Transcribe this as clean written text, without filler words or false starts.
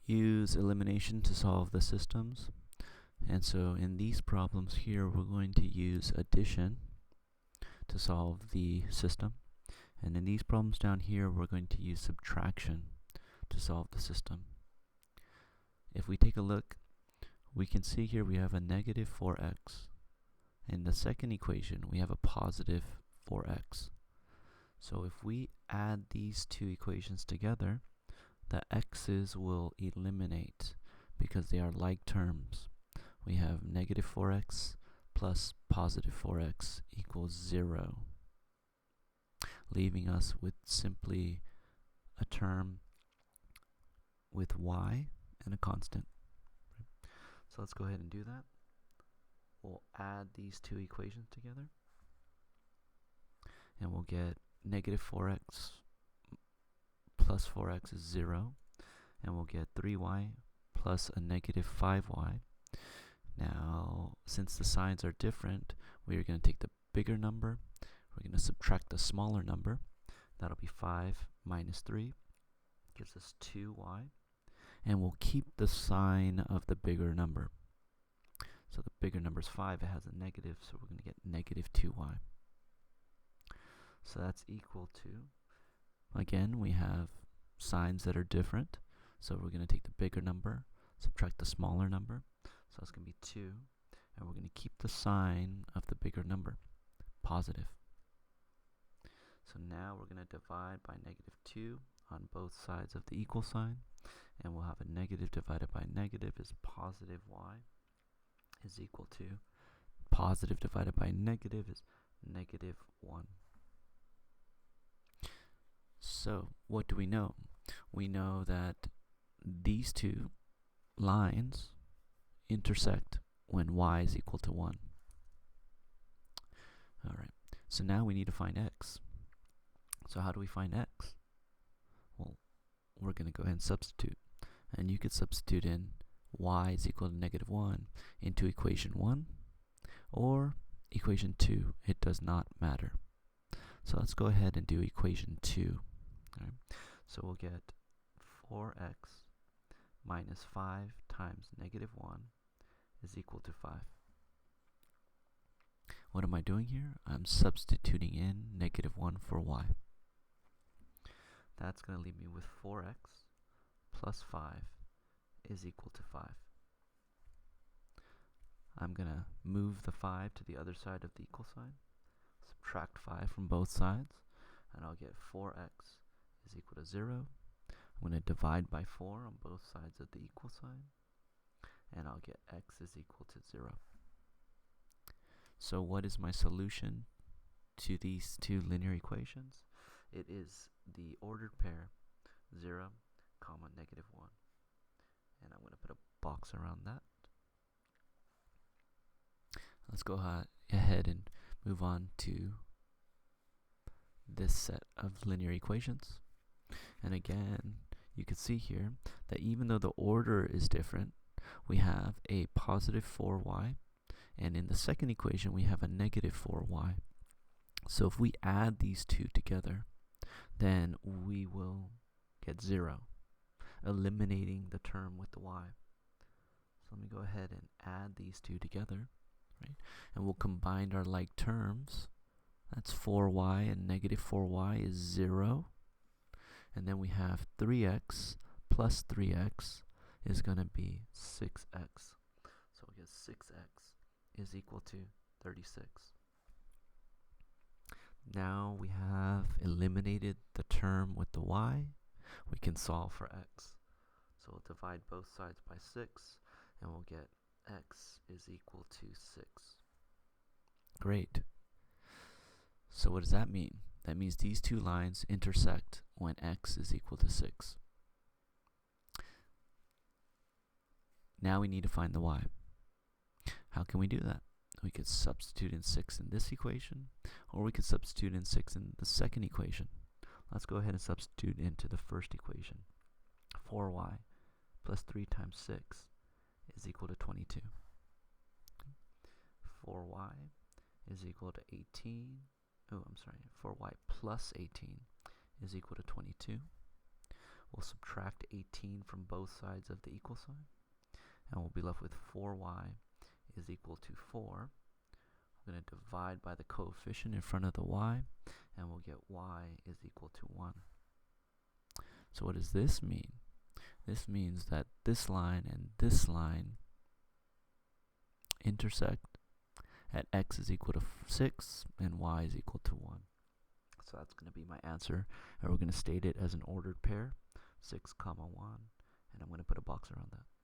use elimination to solve the systems. And so in these problems here, we're going to use addition to solve the system. And in these problems down here, we're going to use subtraction to solve the system. If we take a look, we can see here we have a negative 4x. In the second equation, we have a positive 4x. So if we add these two equations together, the x's will eliminate because they are like terms. We have negative 4x plus positive 4x equals 0, leaving us with simply a term with y and a constant. So let's go ahead and do that. We'll add these two equations together, and we'll get negative 4x plus 4x is 0, and we'll get 3y plus a negative 5y. Now, since the signs are different, we are going to take the bigger number, we're going to subtract the smaller number. That'll be 5 minus 3, gives us 2y, and we'll keep the sign of the bigger number. So the bigger number is 5, it has a negative, so we're going to get negative 2y. So that's equal to, again, we have signs that are different, so we're going to take the bigger number, subtract the smaller number, so it's going to be 2, and we're going to keep the sign of the bigger number, positive. So now we're going to divide by negative 2 on both sides of the equal sign, and we'll have a negative divided by negative is positive y is equal to positive divided by negative is negative 1. So what do we know? We know that these two lines intersect when y is equal to 1. Alright, so now we need to find x. So how do we find x? Well, we're going to go ahead and substitute. And you could substitute in y is equal to negative 1 into equation 1 or equation 2. It does not matter. So let's go ahead and do equation 2. Right. So we'll get 4x minus 5 times negative 1 is equal to 5. What am I doing here? I'm substituting in negative 1 for y. That's going to leave me with 4x plus 5 is equal to 5. I'm going to move the 5 to the other side of the equal sign, subtract 5 from both sides, and I'll get 4x is equal to 0. I'm going to divide by 4 on both sides of the equal sign, and I'll get x is equal to 0. So what is my solution to these two linear equations? It is the ordered pair 0, comma, negative 1. And I'm going to put a box around that. Let's go ahead and move on to this set of linear equations. And again, you can see here that even though the order is different, we have a positive 4y, and in the second equation we have a negative 4y. So if we add these two together, then we will get 0, eliminating the term with the y. So let me go ahead and add these two together, right? And we'll combine our like terms. That's 4y and negative 4y is 0. And then we have 3x plus 3x is going to be 6x. So we get 6x is equal to 36. Now we have eliminated the term with the y. We can solve for x. So we'll divide both sides by 6, and we'll get x is equal to 6. Great. So what does that mean? That means these two lines intersect when x is equal to 6. Now we need to find the y. How can we do that? We could substitute in 6 in this equation, or we could substitute in 6 in the second equation. Let's go ahead and substitute into the first equation. 4y plus 3 times 6 is equal to 22. 4y is equal to 18. Oh, I'm sorry. 4y plus 18 is equal to 22. We'll subtract 18 from both sides of the equal sign, and we'll be left with 4y is equal to 4. We're going to divide by the coefficient in front of the y, and we'll get y is equal to 1. So what does this mean? This means that this line and this line intersect at x is equal to 6 and y is equal to 1. So that's going to be my answer, and we're going to state it as an ordered pair, 6, 1, and I'm going to put a box around that.